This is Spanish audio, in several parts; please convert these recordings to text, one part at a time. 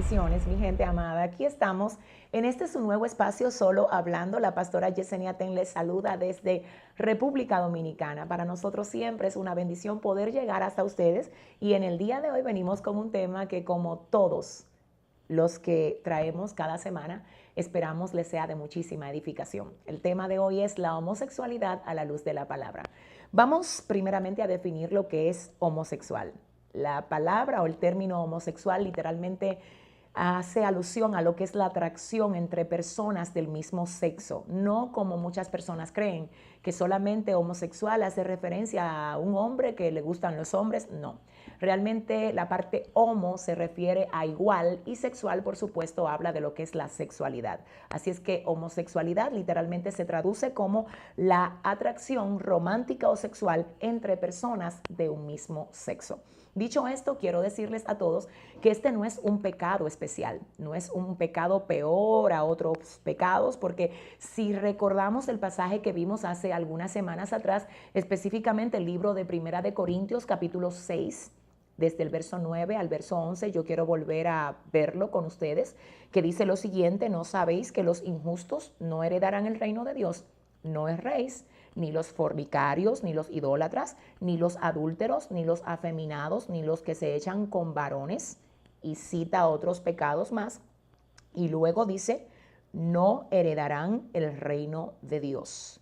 bendiciones, mi gente amada. Aquí estamos en este su nuevo espacio Solo Hablando. La pastora Yesenia Ten les saluda desde República Dominicana. Para nosotros siempre es una bendición poder llegar hasta ustedes y en el día de hoy venimos con un tema que, como todos los que traemos cada semana, esperamos les sea de muchísima edificación. El tema de hoy es la homosexualidad a la luz de la palabra. Vamos primeramente a definir lo que es homosexual. La palabra o el término homosexual literalmente hace alusión a lo que es la atracción entre personas del mismo sexo, no como muchas personas creen, que solamente homosexual hace referencia a un hombre que le gustan los hombres. No, realmente la parte homo se refiere a igual y sexual, por supuesto, habla de lo que es la sexualidad. Así es que homosexualidad literalmente se traduce como la atracción romántica o sexual entre personas de un mismo sexo. Dicho esto, quiero decirles a todos que este no es un pecado especial, no es un pecado peor a otros pecados, porque si recordamos el pasaje que vimos hace algunas semanas atrás, específicamente el libro de Primera de Corintios, capítulo 6, desde el verso 9 al verso 11, yo quiero volver a verlo con ustedes, que dice lo siguiente: ¿no sabéis que los injustos no heredarán el reino de Dios? No erréis, ni los fornicarios, ni los idólatras, ni los adúlteros, ni los afeminados, ni los que se echan con varones, y cita otros pecados más, y luego dice, no heredarán el reino de Dios.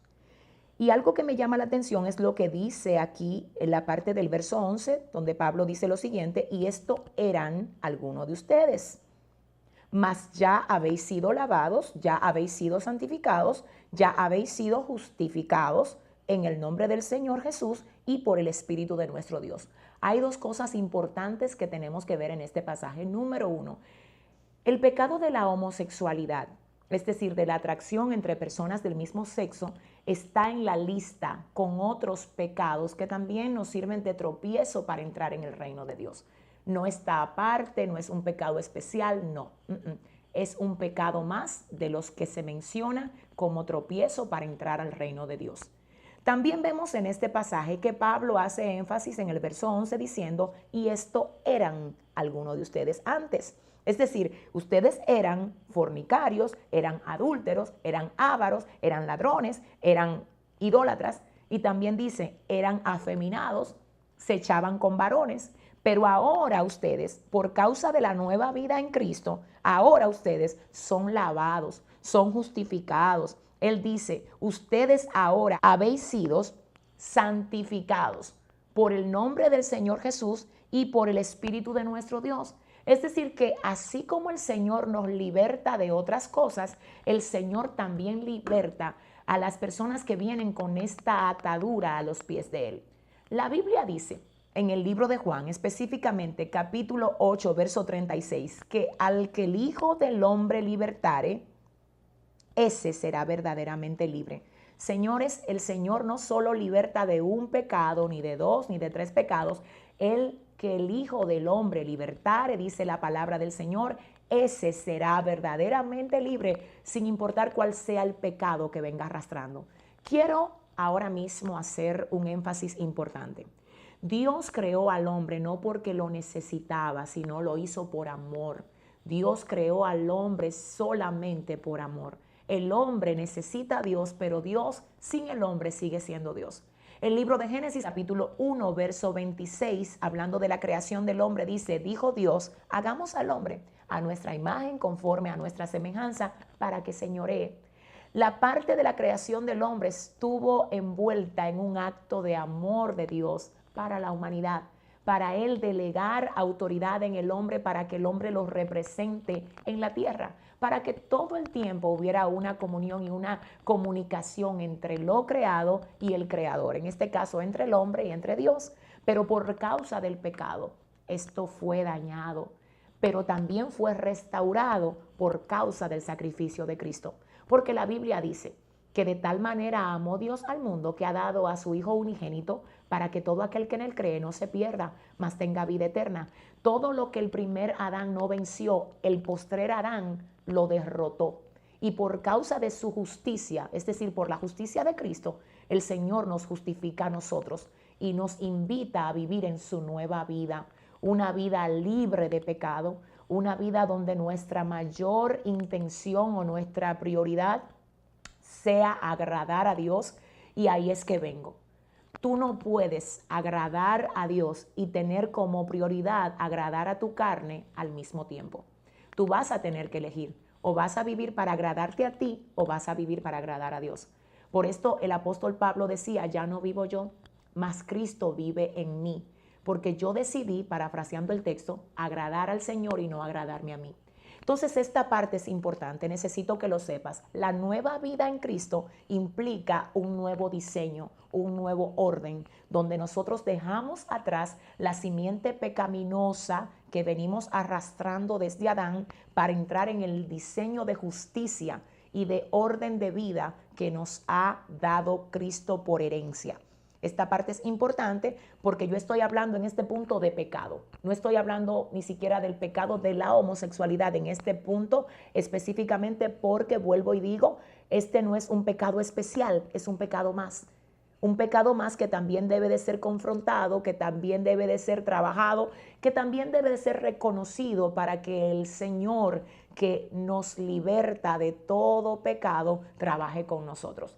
Y algo que me llama la atención es lo que dice aquí en la parte del verso 11, donde Pablo dice lo siguiente: y esto eran algunos de ustedes. Mas ya habéis sido lavados, ya habéis sido santificados, ya habéis sido justificados en el nombre del Señor Jesús y por el Espíritu de nuestro Dios. Hay dos cosas importantes que tenemos que ver en este pasaje. Número uno, el pecado de la homosexualidad, es decir, de la atracción entre personas del mismo sexo, está en la lista con otros pecados que también nos sirven de tropiezo para entrar en el reino de Dios. No está aparte, no es un pecado especial, no. Es un pecado más de los que se menciona como tropiezo para entrar al reino de Dios. También vemos en este pasaje que Pablo hace énfasis en el verso 11 diciendo, y esto eran algunos de ustedes antes. Es decir, ustedes eran fornicarios, eran adúlteros, eran ávaros, eran ladrones, eran idólatras, y también dice, eran afeminados, se echaban con varones. Pero ahora ustedes, por causa de la nueva vida en Cristo, ahora ustedes son lavados, son justificados. Él dice, ustedes ahora habéis sido santificados por el nombre del Señor Jesús y por el Espíritu de nuestro Dios. Es decir, que así como el Señor nos liberta de otras cosas, el Señor también liberta a las personas que vienen con esta atadura a los pies de Él. La Biblia dice en el libro de Juan, específicamente capítulo 8, verso 36, que al que el Hijo del Hombre libertare, ese será verdaderamente libre. Señores, el Señor no solo liberta de un pecado, ni de dos, ni de tres pecados. El que el Hijo del Hombre libertare, dice la palabra del Señor, ese será verdaderamente libre, sin importar cuál sea el pecado que venga arrastrando. Quiero ahora mismo hacer un énfasis importante. Dios creó al hombre no porque lo necesitaba, sino lo hizo por amor. Dios creó al hombre solamente por amor. El hombre necesita a Dios, pero Dios sin el hombre sigue siendo Dios. El libro de Génesis, capítulo 1, verso 26, hablando de la creación del hombre, dice, dijo Dios, hagamos al hombre a nuestra imagen, conforme a nuestra semejanza, para que señoree. La parte de la creación del hombre estuvo envuelta en un acto de amor de Dios para la humanidad, para Él delegar autoridad en el hombre para que el hombre lo represente en la tierra, para que todo el tiempo hubiera una comunión y una comunicación entre lo creado y el creador, en este caso entre el hombre y entre Dios. Pero por causa del pecado, esto fue dañado, pero también fue restaurado por causa del sacrificio de Cristo. Porque la Biblia dice que de tal manera amó Dios al mundo que ha dado a su Hijo unigénito para que todo aquel que en él cree no se pierda, mas tenga vida eterna. Todo lo que el primer Adán no venció, el postrer Adán lo derrotó. Y por causa de su justicia, es decir, por la justicia de Cristo, el Señor nos justifica a nosotros y nos invita a vivir en su nueva vida, una vida libre de pecado, una vida donde nuestra mayor intención o nuestra prioridad sea agradar a Dios, y ahí es que vengo. Tú no puedes agradar a Dios y tener como prioridad agradar a tu carne al mismo tiempo. Tú vas a tener que elegir, o vas a vivir para agradarte a ti o vas a vivir para agradar a Dios. Por esto el apóstol Pablo decía, ya no vivo yo, mas Cristo vive en mí, porque yo decidí, parafraseando el texto, agradar al Señor y no agradarme a mí. Entonces esta parte es importante, necesito que lo sepas. La nueva vida en Cristo implica un nuevo diseño, un nuevo orden, donde nosotros dejamos atrás la simiente pecaminosa que venimos arrastrando desde Adán para entrar en el diseño de justicia y de orden de vida que nos ha dado Cristo por herencia. Esta parte es importante porque yo estoy hablando en este punto de pecado. No estoy hablando ni siquiera del pecado de la homosexualidad en este punto específicamente, porque vuelvo y digo, este no es un pecado especial, es un pecado más. Un pecado más que también debe de ser confrontado, que también debe de ser trabajado, que también debe de ser reconocido para que el Señor, que nos liberta de todo pecado, trabaje con nosotros.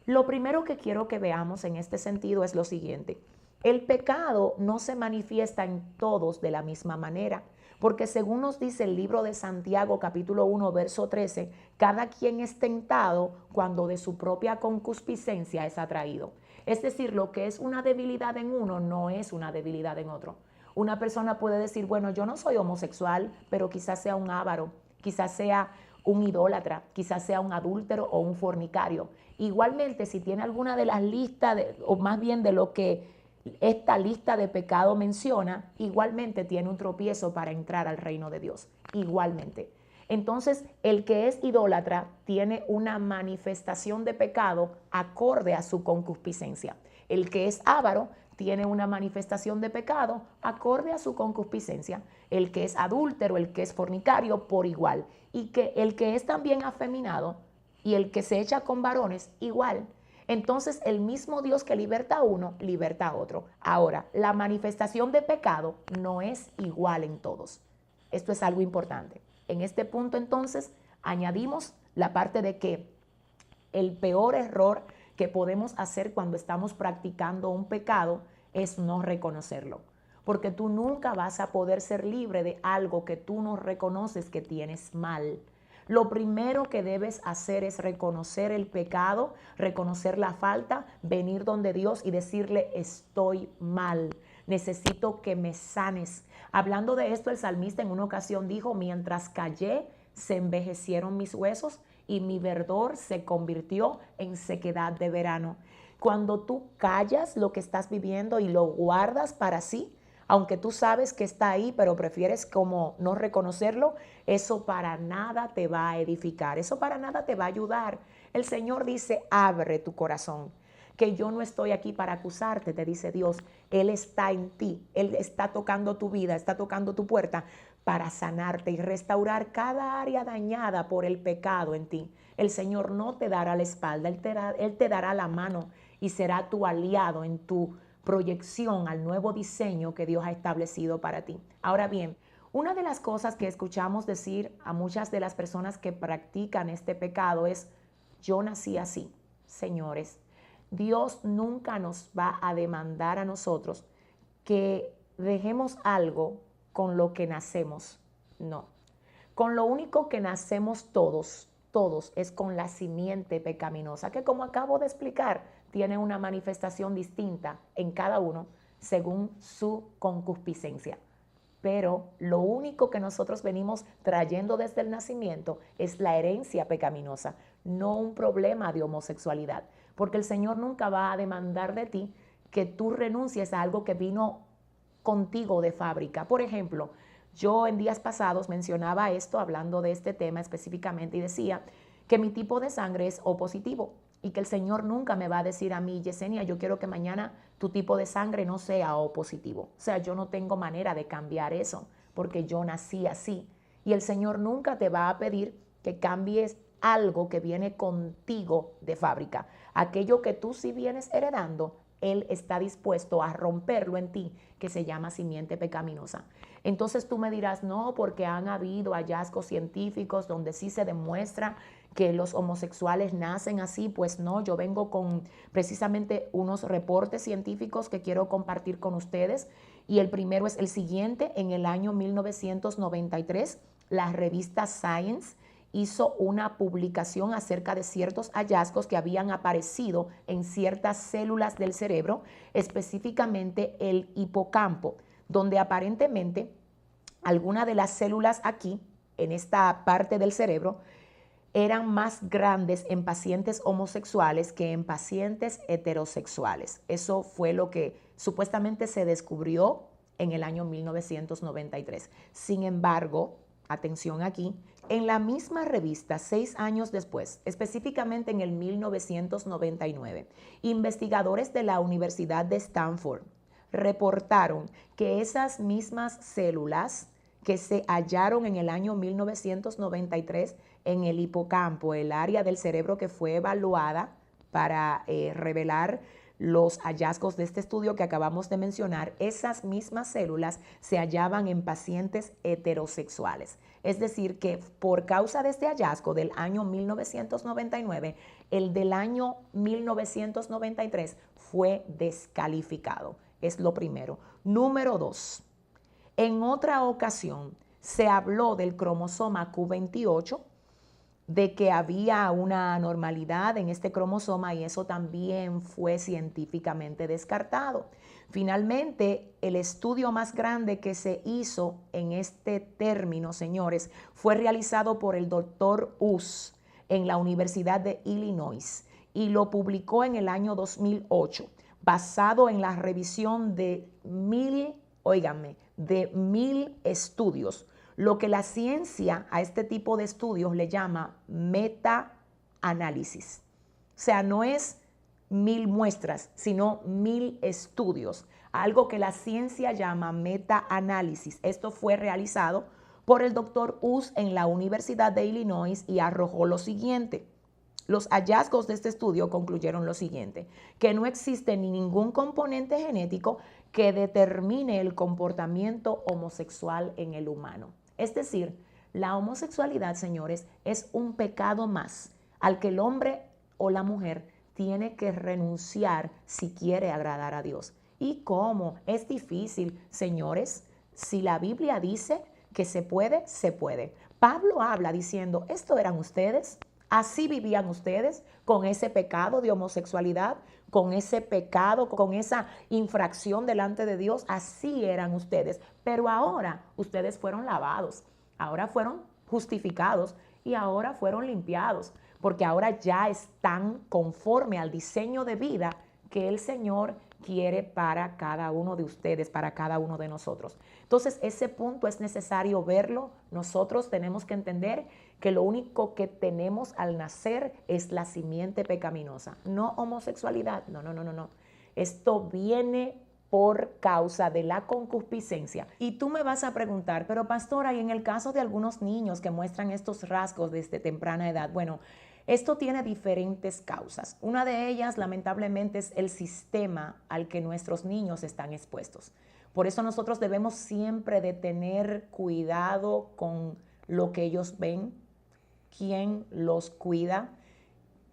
Lo primero que quiero que veamos en este sentido es lo siguiente. El pecado no se manifiesta en todos de la misma manera, porque según nos dice el libro de Santiago capítulo 1 verso 13, cada quien es tentado cuando de su propia concupiscencia es atraído. Es decir, lo que es una debilidad en uno no es una debilidad en otro. Una persona puede decir, bueno, yo no soy homosexual, pero quizás sea un avaro, quizás sea un idólatra, quizás sea un adúltero o un fornicario. Igualmente, si tiene alguna de las listas, o más bien de lo que esta lista de pecado menciona, igualmente tiene un tropiezo para entrar al reino de Dios. Igualmente. Entonces, el que es idólatra tiene una manifestación de pecado acorde a su concupiscencia. El que es avaro tiene una manifestación de pecado acorde a su concupiscencia. El que es adúltero, el que es fornicario, por igual. Y que el que es también afeminado y el que se echa con varones, igual. Entonces, el mismo Dios que liberta a uno, liberta a otro. Ahora, la manifestación de pecado no es igual en todos. Esto es algo importante. En este punto, entonces, añadimos la parte de que el peor error que podemos hacer cuando estamos practicando un pecado es no reconocerlo. Porque tú nunca vas a poder ser libre de algo que tú no reconoces que tienes mal. Lo primero que debes hacer es reconocer el pecado, reconocer la falta, venir donde Dios y decirle, estoy mal, necesito que me sanes. Hablando de esto, el salmista en una ocasión dijo, mientras callé, se envejecieron mis huesos y mi verdor se convirtió en sequedad de verano. Cuando tú callas lo que estás viviendo y lo guardas para sí, aunque tú sabes que está ahí, pero prefieres como no reconocerlo, eso para nada te va a edificar, eso para nada te va a ayudar. El Señor dice, abre tu corazón, que yo no estoy aquí para acusarte, te dice Dios. Él está en ti, Él está tocando tu vida, está tocando tu puerta para sanarte y restaurar cada área dañada por el pecado en ti. El Señor no te dará la espalda, Él te dará la mano y será tu aliado en tu proyección al nuevo diseño que Dios ha establecido para ti. Ahora bien, una de las cosas que escuchamos decir a muchas de las personas que practican este pecado es, yo nací así. Señores, Dios nunca nos va a demandar a nosotros que dejemos algo con lo que nacemos. No. Con lo único que nacemos todos es con la simiente pecaminosa, que como acabo de explicar, tiene una manifestación distinta en cada uno según su concupiscencia. Pero lo único que nosotros venimos trayendo desde el nacimiento es la herencia pecaminosa, no un problema de homosexualidad, porque el Señor nunca va a demandar de ti que tú renuncies a algo que vino contigo de fábrica. Por ejemplo, yo en días pasados mencionaba esto, hablando de este tema específicamente, y decía que mi tipo de sangre es O positivo y que el Señor nunca me va a decir a mí, Yesenia, yo quiero que mañana tu tipo de sangre no sea O positivo. O sea, yo no tengo manera de cambiar eso porque yo nací así. Y el Señor nunca te va a pedir que cambies algo que viene contigo de fábrica. Aquello que tú sí vienes heredando, Él está dispuesto a romperlo en ti, que se llama simiente pecaminosa. Entonces tú me dirás, no, porque han habido hallazgos científicos donde sí se demuestra que los homosexuales nacen así. Pues no, yo vengo con precisamente unos reportes científicos que quiero compartir con ustedes. Y el primero es el siguiente. En el año 1993, la revista Science hizo una publicación acerca de ciertos hallazgos que habían aparecido en ciertas células del cerebro, específicamente el hipocampo, donde aparentemente algunas de las células aquí, en esta parte del cerebro, eran más grandes en pacientes homosexuales que en pacientes heterosexuales. Eso fue lo que supuestamente se descubrió en el año 1993. Sin embargo, atención aquí, en la misma revista, 6 años después, específicamente en el 1999, investigadores de la Universidad de Stanford reportaron que esas mismas células que se hallaron en el año 1993 en el hipocampo, el área del cerebro que fue evaluada para revelar los hallazgos de este estudio que acabamos de mencionar, esas mismas células se hallaban en pacientes heterosexuales. Es decir, que por causa de este hallazgo del año 1999, el del año 1993 fue descalificado. Es lo primero. Número 2. En otra ocasión se habló del cromosoma Q28, de que había una anormalidad en este cromosoma y eso también fue científicamente descartado. Finalmente, el estudio más grande que se hizo en este término, señores, fue realizado por el doctor Us en la Universidad de Illinois y lo publicó en el año 2008, basado en la revisión de 1000 estudios, lo que la ciencia a este tipo de estudios le llama meta-análisis. O sea, no es 1000 muestras, sino 1000 estudios, algo que la ciencia llama meta-análisis. Esto fue realizado por el doctor Us en la Universidad de Illinois y arrojó lo siguiente. Los hallazgos de este estudio concluyeron lo siguiente, que no existe ni ningún componente genético que determine el comportamiento homosexual en el humano. Es decir, la homosexualidad, señores, es un pecado más al que el hombre o la mujer tiene que renunciar si quiere agradar a Dios. ¿Y cómo? Es difícil, señores. Si la Biblia dice que se puede, se puede. Pablo habla diciendo, ¿esto eran ustedes? ¿Así vivían ustedes con ese pecado de homosexualidad? Con ese pecado, con esa infracción delante de Dios, así eran ustedes. Pero ahora ustedes fueron lavados, ahora fueron justificados y ahora fueron limpiados, porque ahora ya están conforme al diseño de vida que el Señor quiere para cada uno de ustedes, para cada uno de nosotros. Entonces, ese punto es necesario verlo. Nosotros tenemos que entender que lo único que tenemos al nacer es la simiente pecaminosa, no homosexualidad. No. Esto viene por causa de la concupiscencia. Y tú me vas a preguntar, pero pastora, y en el caso de algunos niños que muestran estos rasgos desde temprana edad, bueno, esto tiene diferentes causas. Una de ellas, lamentablemente, es el sistema al que nuestros niños están expuestos. Por eso nosotros debemos siempre de tener cuidado con lo que ellos ven, quién los cuida,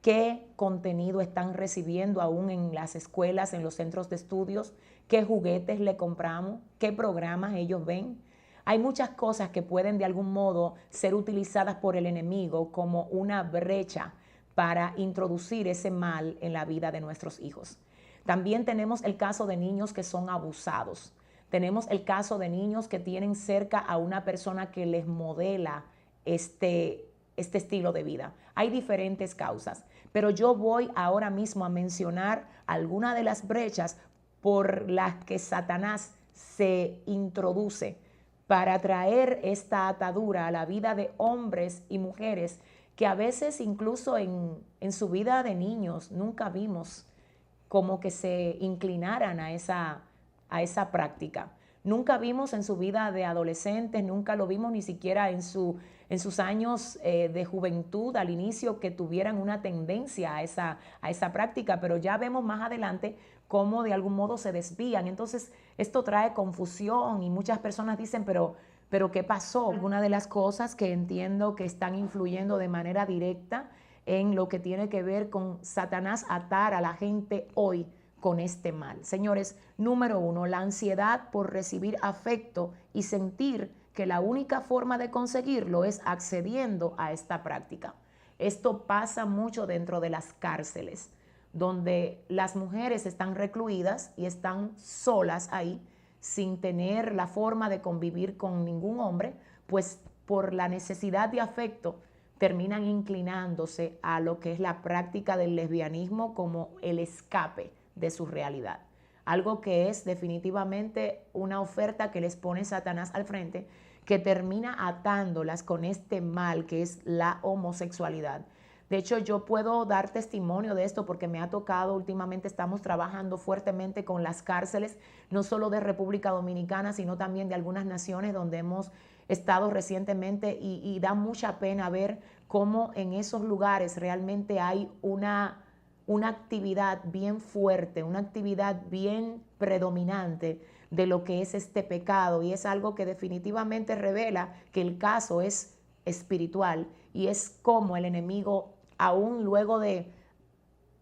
qué contenido están recibiendo aún en las escuelas, en los centros de estudios, qué juguetes le compramos, qué programas ellos ven. Hay muchas cosas que pueden de algún modo ser utilizadas por el enemigo como una brecha para introducir ese mal en la vida de nuestros hijos. También tenemos el caso de niños que son abusados. Tenemos el caso de niños que tienen cerca a una persona que les modela este estilo de vida. Hay diferentes causas, pero yo voy ahora mismo a mencionar algunas de las brechas por las que Satanás se introduce para traer esta atadura a la vida de hombres y mujeres que a veces incluso en su vida de niños nunca vimos como que se inclinaran a esa práctica. Nunca vimos en su vida de adolescentes, nunca lo vimos ni siquiera en sus años de juventud al inicio que tuvieran una tendencia a esa práctica, pero ya vemos más adelante cómo de algún modo se desvían. Entonces, esto trae confusión y muchas personas dicen, pero ¿qué pasó? Una de las cosas que entiendo que están influyendo de manera directa en lo que tiene que ver con Satanás atar a la gente hoy con este mal. Señores, número 1, la ansiedad por recibir afecto y sentir que la única forma de conseguirlo es accediendo a esta práctica. Esto pasa mucho dentro de las cárceles, donde las mujeres están recluidas y están solas ahí, sin tener la forma de convivir con ningún hombre, pues por la necesidad de afecto terminan inclinándose a lo que es la práctica del lesbianismo como el escape de su realidad. Algo que es definitivamente una oferta que les pone Satanás al frente, que termina atándolas con este mal que es la homosexualidad. De hecho, yo puedo dar testimonio de esto porque me ha tocado, últimamente estamos trabajando fuertemente con las cárceles, no solo de República Dominicana, sino también de algunas naciones donde hemos estado recientemente y da mucha pena ver cómo en esos lugares realmente hay una actividad bien fuerte, una actividad bien predominante de lo que es este pecado, y es algo que definitivamente revela que el caso es espiritual y es como el enemigo, aún luego de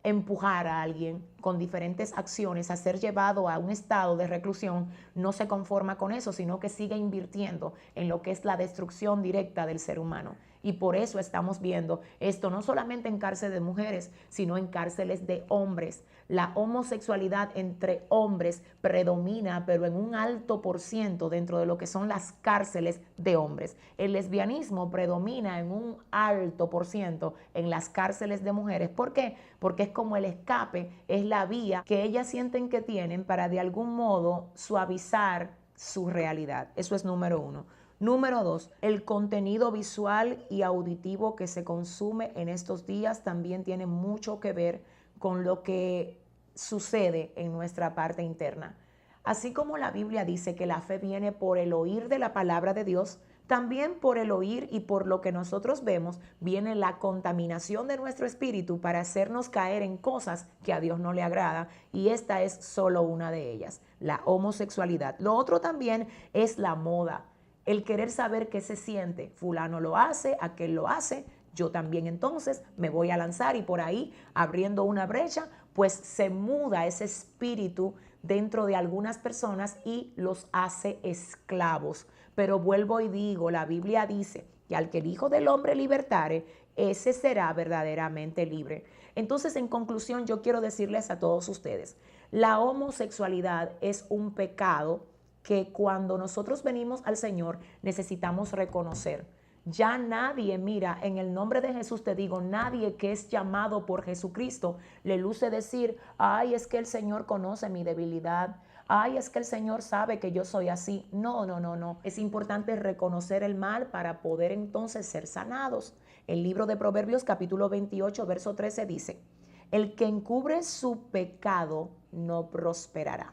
empujar a alguien con diferentes acciones a ser llevado a un estado de reclusión, no se conforma con eso, sino que sigue invirtiendo en lo que es la destrucción directa del ser humano. Y por eso estamos viendo esto no solamente en cárceles de mujeres, sino en cárceles de hombres. La homosexualidad entre hombres predomina, pero en un alto por ciento dentro de lo que son las cárceles de hombres. El lesbianismo predomina en un alto por ciento en las cárceles de mujeres. ¿Por qué? Porque es como el escape, es la vía que ellas sienten que tienen para de algún modo suavizar su realidad. Eso es número 1. Número 2, el contenido visual y auditivo que se consume en estos días también tiene mucho que ver con lo que sucede en nuestra parte interna. Así como la Biblia dice que la fe viene por el oír de la palabra de Dios, también por el oír y por lo que nosotros vemos viene la contaminación de nuestro espíritu para hacernos caer en cosas que a Dios no le agrada, y esta es solo una de ellas, la homosexualidad. Lo otro también es la moda. El querer saber qué se siente. Fulano lo hace, aquel lo hace, yo también entonces me voy a lanzar, y por ahí, abriendo una brecha, pues se muda ese espíritu dentro de algunas personas y los hace esclavos. Pero vuelvo y digo, la Biblia dice que al que el Hijo del Hombre libertare, ese será verdaderamente libre. Entonces, en conclusión, yo quiero decirles a todos ustedes, la homosexualidad es un pecado que cuando nosotros venimos al Señor necesitamos reconocer. Ya nadie, mira, en el nombre de Jesús te digo, nadie que es llamado por Jesucristo le luce decir, ay, es que el Señor conoce mi debilidad, ay, es que el Señor sabe que yo soy así. No, no, no, no. Es importante reconocer el mal para poder entonces ser sanados. El libro de Proverbios capítulo 28, verso 13 dice, el que encubre su pecado no prosperará,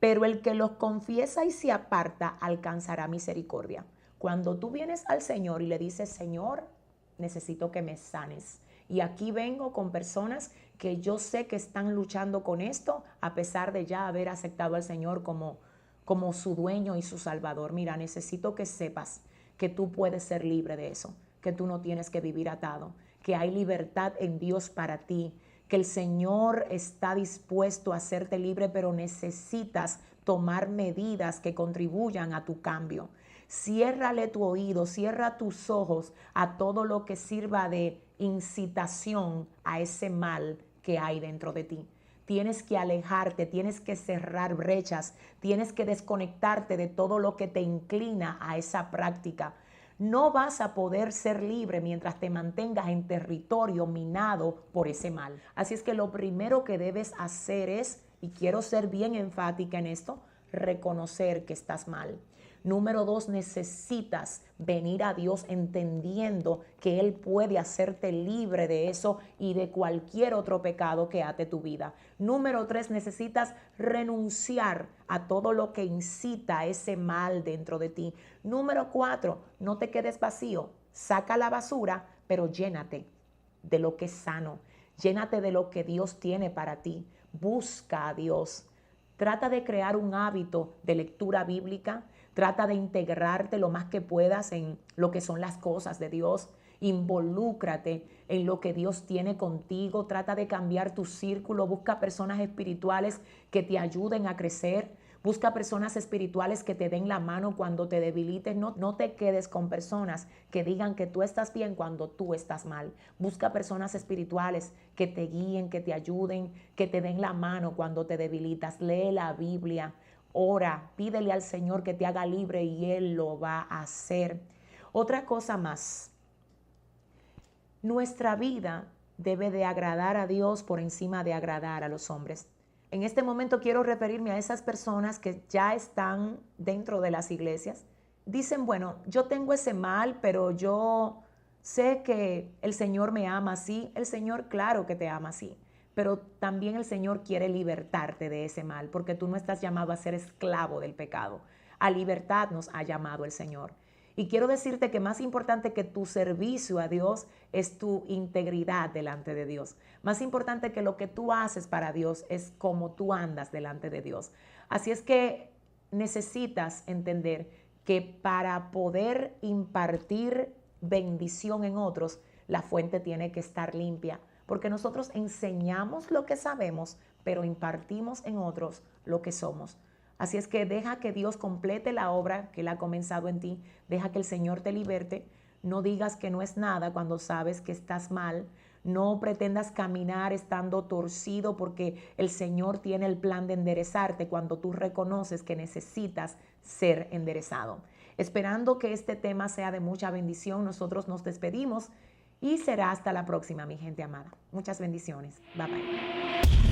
pero el que los confiesa y se aparta alcanzará misericordia. Cuando tú vienes al Señor y le dices, Señor, necesito que me sanes. Y aquí vengo con personas que yo sé que están luchando con esto, a pesar de ya haber aceptado al Señor como su dueño y su salvador. Mira, necesito que sepas que tú puedes ser libre de eso, que tú no tienes que vivir atado, que hay libertad en Dios para ti, que el Señor está dispuesto a hacerte libre, pero necesitas tomar medidas que contribuyan a tu cambio. Ciérrale tu oído, cierra tus ojos a todo lo que sirva de incitación a ese mal que hay dentro de ti. Tienes que alejarte, tienes que cerrar brechas, tienes que desconectarte de todo lo que te inclina a esa práctica. No vas a poder ser libre mientras te mantengas en territorio minado por ese mal. Así es que lo primero que debes hacer es, y quiero ser bien enfática en esto, reconocer que estás mal. Número 2, necesitas venir a Dios entendiendo que Él puede hacerte libre de eso y de cualquier otro pecado que ate tu vida. Número 3, necesitas renunciar a todo lo que incita a ese mal dentro de ti. Número 4, no te quedes vacío. Saca la basura, pero llénate de lo que es sano. Llénate de lo que Dios tiene para ti. busca a Dios. Trata de crear un hábito de lectura bíblica. Trata de integrarte lo más que puedas en lo que son las cosas de Dios. Involúcrate en lo que Dios tiene contigo. Trata de cambiar tu círculo. Busca personas espirituales que te ayuden a crecer. Busca personas espirituales que te den la mano cuando te debilites. No te quedes con personas que digan que tú estás bien cuando tú estás mal. Busca personas espirituales que te guíen, que te ayuden, que te den la mano cuando te debilitas. Lee la Biblia, ora, pídele al Señor que te haga libre y Él lo va a hacer. Otra cosa más. Nuestra vida debe de agradar a Dios por encima de agradar a los hombres. En este momento quiero referirme a esas personas que ya están dentro de las iglesias. Dicen, bueno, yo tengo ese mal, pero yo sé que el Señor me ama así. El Señor, claro que te ama así, pero también el Señor quiere libertarte de ese mal, porque tú no estás llamado a ser esclavo del pecado. A libertad nos ha llamado el Señor. Y quiero decirte que más importante que tu servicio a Dios es tu integridad delante de Dios. Más importante que lo que tú haces para Dios es cómo tú andas delante de Dios. Así es que necesitas entender que para poder impartir bendición en otros, la fuente tiene que estar limpia. Porque nosotros enseñamos lo que sabemos, pero impartimos en otros lo que somos. Así es que deja que Dios complete la obra que Él ha comenzado en ti. Deja que el Señor te liberte. No digas que no es nada cuando sabes que estás mal. No pretendas caminar estando torcido, porque el Señor tiene el plan de enderezarte cuando tú reconoces que necesitas ser enderezado. Esperando que este tema sea de mucha bendición, nosotros nos despedimos y será hasta la próxima, mi gente amada. Muchas bendiciones. Bye bye.